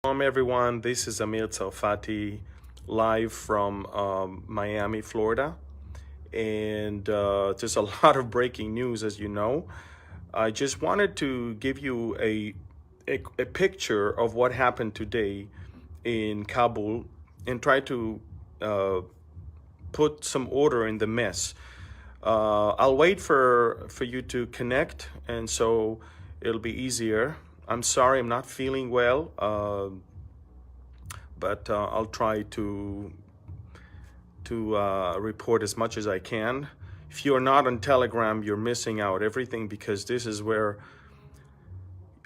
Shalom everyone, this is Tsa'l Fati live from Miami, Florida. And there's a lot of breaking news, as you know. I just wanted to give you a picture of what happened today in Kabul and try to put some order in the mess. I'll wait for you to connect, and so it'll be easier. I'm sorry, I'm not feeling well, but I'll try to report as much as I can. If you're not on Telegram, you're missing out everything, because this is where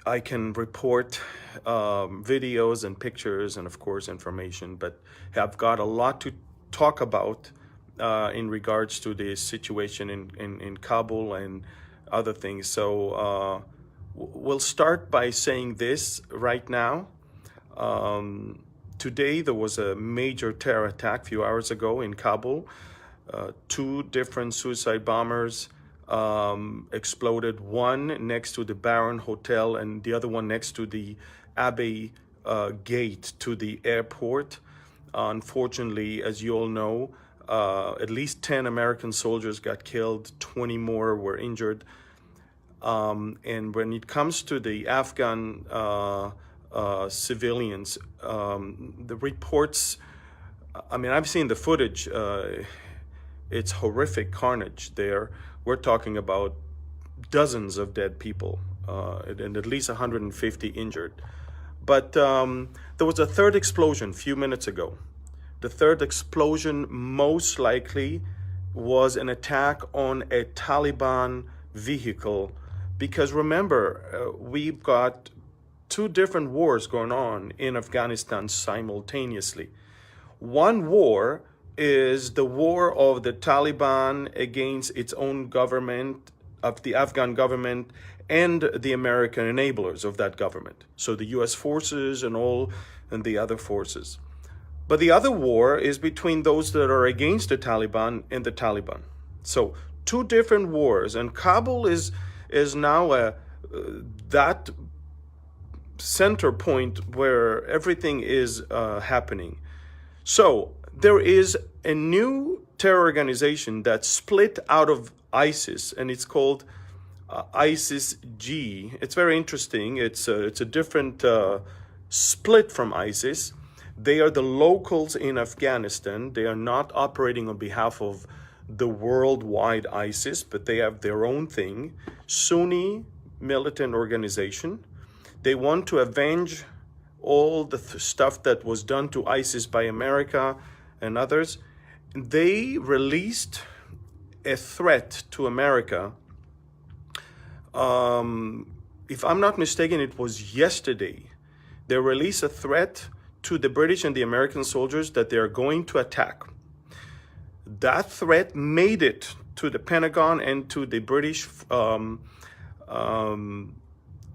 I can report videos and pictures and, of course, information. But I've got a lot to talk about in regards to the situation in Kabul and other things. So we'll start by saying this right now. Today there was a major terror attack a few hours ago in Kabul. Two different suicide bombers exploded, one next to the Baron Hotel and the other one next to the Abbey gate to the airport. Unfortunately, as you all know, at least 10 American soldiers got killed, 20 more were injured. And when it comes to the Afghan civilians, the reports, I mean, I've seen the footage. It's horrific carnage there. We're talking about dozens of dead people and at least 150 injured. But there was a third explosion a few minutes ago. The third explosion most likely was an attack on a Taliban vehicle. Because remember, we've got two different wars going on in Afghanistan simultaneously. One war is the war of the Taliban against its own government, of the Afghan government, and the American enablers of that government. So the US forces and the other forces. But the other war is between those that are against the Taliban and the Taliban. So two different wars, and Kabul is now that center point where everything is happening. So there is a new terror organization that split out of ISIS, and it's called ISIS-G. It's very interesting. It's a different split from ISIS. They are the locals in Afghanistan. They are not operating on behalf of the worldwide ISIS, but they have their own thing. Sunni militant organization. They want to avenge all the stuff that was done to ISIS by America and others. They released a threat to America. If I'm not mistaken, it was yesterday. They released a threat to the British and the American soldiers that they are going to attack. That threat made it to the Pentagon and to the British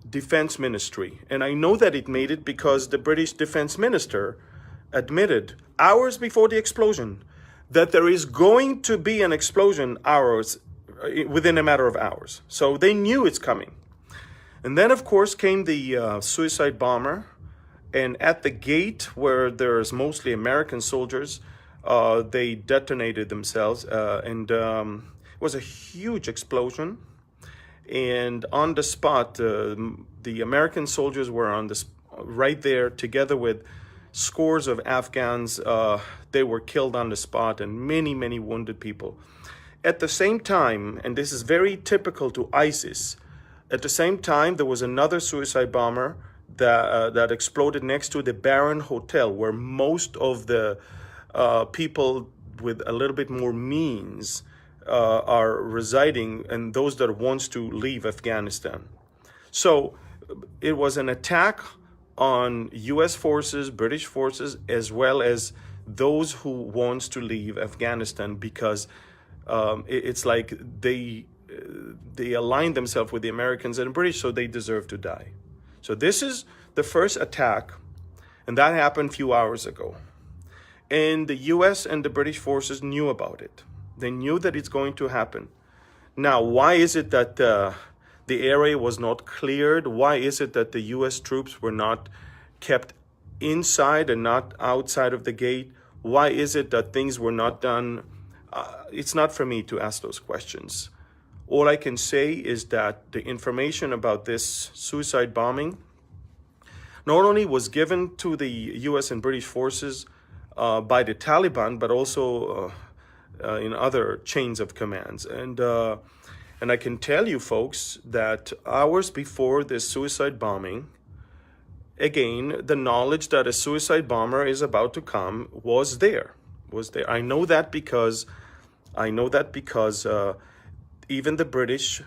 Defense Ministry. And I know that it made it because the British Defense Minister admitted hours before the explosion that there is going to be an explosion within a matter of hours. So they knew it's coming. And then, of course, came the suicide bomber. And at the gate where there's mostly American soldiers, they detonated themselves, and it was a huge explosion. And on the spot, the American soldiers were right there together with scores of Afghans. They were killed on the spot, and many, many wounded people. At the same time, and this is very typical to ISIS, at the same time, there was another suicide bomber that exploded next to the Baron Hotel, where most of the people with a little bit more means are residing, and those that wants to leave Afghanistan. So it was an attack on US forces, British forces, as well as those who wants to leave Afghanistan, because it's like they align themselves with the Americans and British, so they deserve to die. So this is the first attack, and that happened a few hours ago. And the US and the British forces knew about it. They knew that it's going to happen. Now, why is it that the area was not cleared? Why is it that the US troops were not kept inside and not outside of the gate? Why is it that things were not done? It's not for me to ask those questions. All I can say is that the information about this suicide bombing not only was given to the US and British forces by the Taliban, but also in other chains of commands. And I can tell you, folks, that hours before this suicide bombing, again, the knowledge that a suicide bomber is about to come was there. I know that because even the British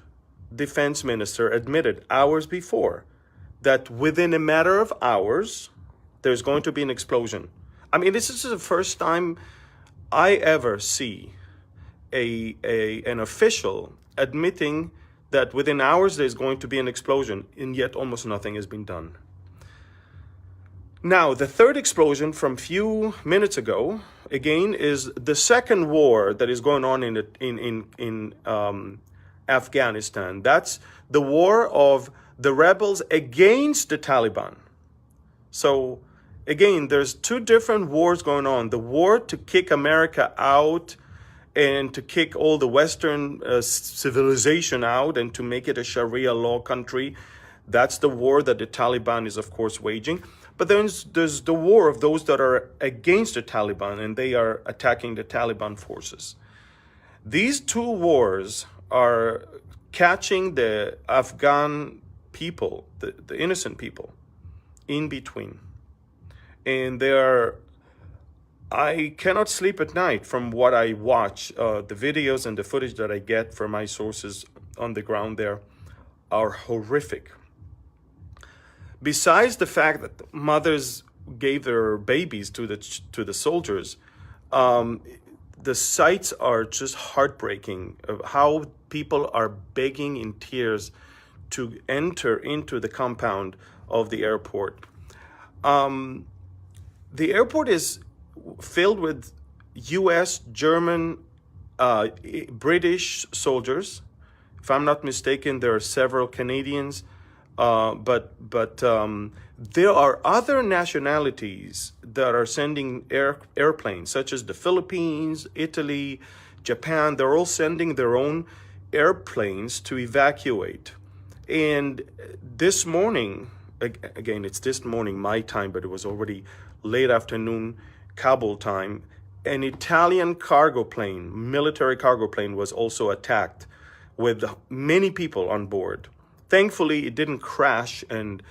defense minister admitted hours before that within a matter of hours, there's going to be an explosion. I mean, this is the first time I ever see an official admitting that within hours there's going to be an explosion, and yet almost nothing has been done. Now, the third explosion from few minutes ago, again, is the second war that is going on in Afghanistan. That's the war of the rebels against the Taliban. So, again, there's two different wars going on. The war to kick America out and to kick all the Western civilization out and to make it a Sharia law country. That's the war that the Taliban is, of course, waging. But then there's the war of those that are against the Taliban, and they are attacking the Taliban forces. These two wars are catching the Afghan people, the innocent people, in between. And I cannot sleep at night from what I watch. The videos and the footage that I get from my sources on the ground there are horrific. Besides the fact that mothers gave their babies to the soldiers, the sights are just heartbreaking of how people are begging in tears to enter into the compound of the airport. The airport is filled with US, German, British soldiers. If I'm not mistaken, there are several Canadians. But there are other nationalities that are sending airplanes, such as the Philippines, Italy, Japan. They're all sending their own airplanes to evacuate. And this morning, again, it's this morning my time, but it was already late afternoon Kabul time, an Italian cargo plane, military cargo plane, was also attacked with many people on board. Thankfully, it didn't crash and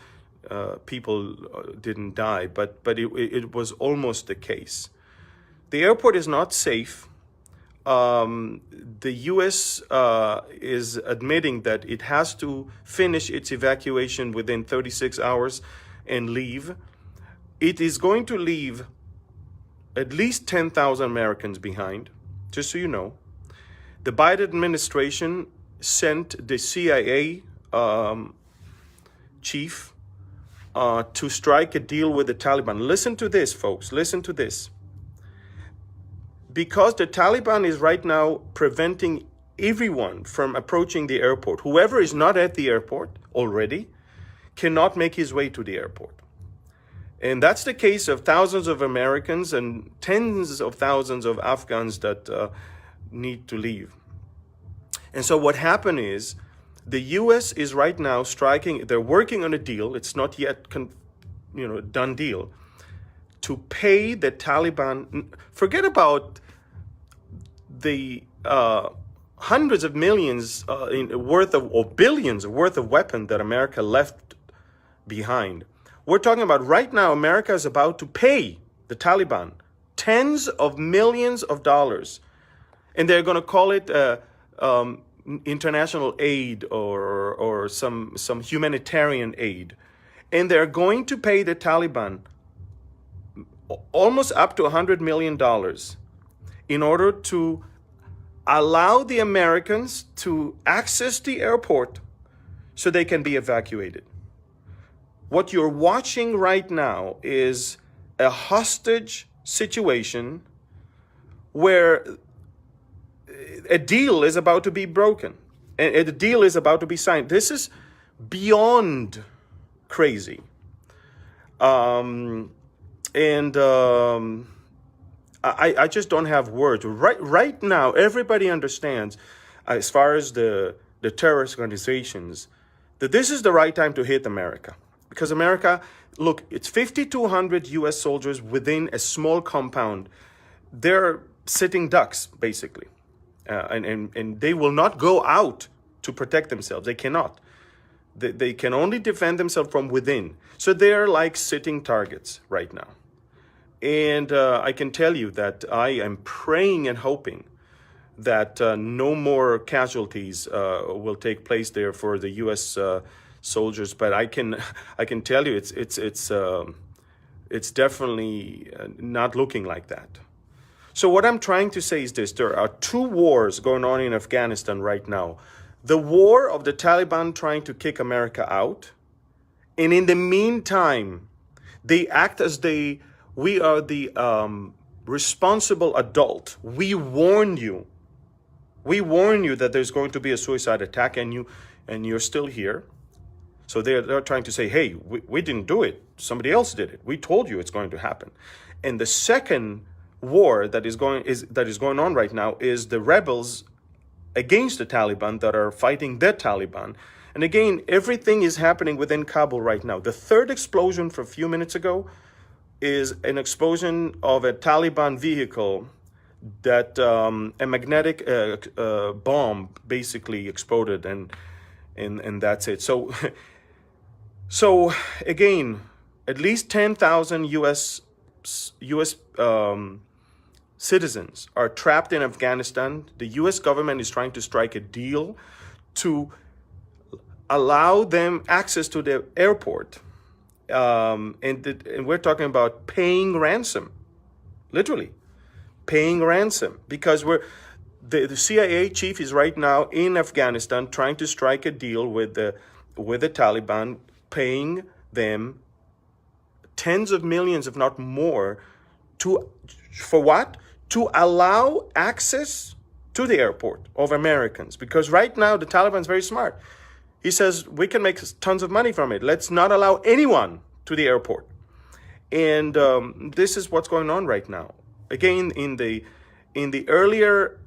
people didn't die, but it was almost the case. The airport is not safe. The U.S. Is admitting that it has to finish its evacuation within 36 hours and leave. It is going to leave at least 10,000 Americans behind, just so you know. The Biden administration sent the CIA chief to strike a deal with the Taliban. Listen to this, folks. Listen to this. Because the Taliban is right now preventing everyone from approaching the airport. Whoever is not at the airport already cannot make his way to the airport. And that's the case of thousands of Americans and tens of thousands of Afghans that need to leave. And so what happened is, the U.S. is right now they're working on a deal, it's not yet done deal, to pay the Taliban. Forget about the hundreds of millions or billions worth of weapons that America left behind. We're talking about right now, America is about to pay the Taliban tens of millions of dollars. And they're going to call it international aid or some humanitarian aid. And they're going to pay the Taliban almost up to $100 million in order to allow the Americans to access the airport so they can be evacuated. What you're watching right now is a hostage situation where a deal is about to be broken and a deal is about to be signed. This is beyond crazy. And I just don't have words. Right now, everybody understands, as far as the terrorist organizations, that this is the right time to hit America. Because America, look, it's 5,200 U.S. soldiers within a small compound. They're sitting ducks, basically. And they will not go out to protect themselves. They cannot. They can only defend themselves from within. So they're like sitting targets right now. And I can tell you that I am praying and hoping that no more casualties will take place there for the U.S. Soldiers. But I can tell you it's definitely not looking like that. So what I'm trying to say is this: there are two wars going on in Afghanistan right now. The war of the Taliban trying to kick America out, and in the meantime, they act as we are the responsible adult. We warn you that there's going to be a suicide attack, and you're still here. So they're trying to say, hey, we didn't do it. Somebody else did it. We told you it's going to happen. And the second war that is going on right now is the rebels against the Taliban that are fighting the Taliban. And again, everything is happening within Kabul right now. The third explosion from a few minutes ago is an explosion of a Taliban vehicle that a magnetic bomb basically exploded, and that's it. So again, at least 10,000 U.S. citizens are trapped in Afghanistan. The U.S. government is trying to strike a deal to allow them access to the airport. And we're talking about paying ransom, literally paying ransom, because the CIA chief is right now in Afghanistan trying to strike a deal with the Taliban, paying them tens of millions, if not more, for what? To allow access to the airport of Americans. Because right now the Taliban is very smart. He says, we can make tons of money from it. Let's not allow anyone to the airport. And this is what's going on right now. Again, in the earlier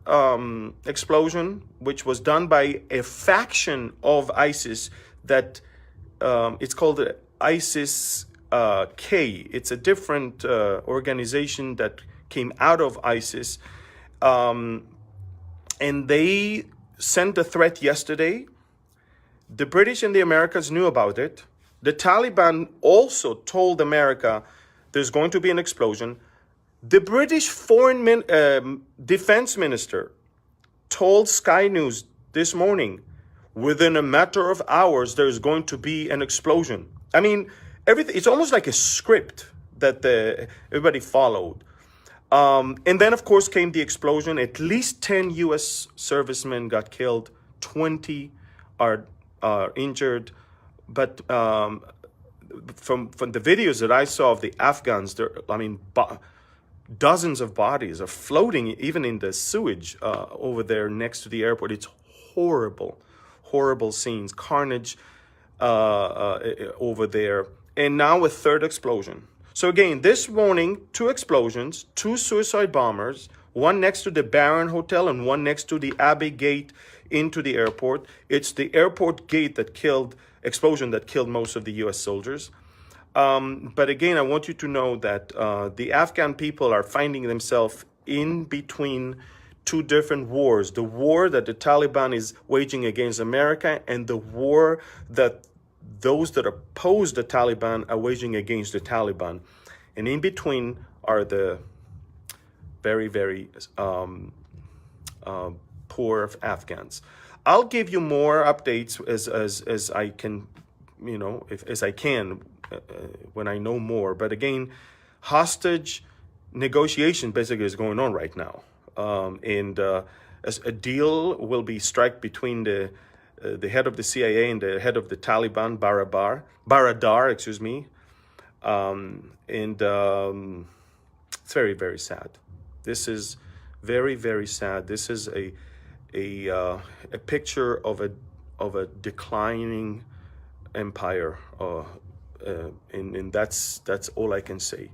explosion, which was done by a faction of ISIS that it's called ISIS-K. It's a different organization that came out of ISIS. And they sent a threat yesterday. The British and the Americans knew about it. The Taliban also told America there's going to be an explosion. The British defense minister told Sky News this morning, within a matter of hours, there's going to be an explosion. I mean, everything. It's almost like a script that everybody followed. And then, of course, came the explosion. At least 10 U.S. servicemen got killed. 20 are injured. But from the videos that I saw of the Afghans, dozens of bodies are floating even in the sewage over there next to the airport. It's horrible, horrible scenes, carnage over there. And now a third explosion. So again, this morning, 2 explosions, 2 suicide bombers, one next to the Baron Hotel and one next to the Abbey Gate into the airport. It's the airport gate explosion that killed most of the U.S. soldiers. But again, I want you to know that the Afghan people are finding themselves in between 2 different wars. The war that the Taliban is waging against America, and the war that those that oppose the Taliban are waging against the Taliban. And in between are the very, very poor Afghans. I'll give you more updates as I can, as I can when I know more. But again, hostage negotiation basically is going on right now. And as a deal will be struck between the head of the CIA and the head of the Taliban, Baradar, excuse me. It's very, very sad. This is very, very sad. This is a picture of a declining empire, and that's all I can say.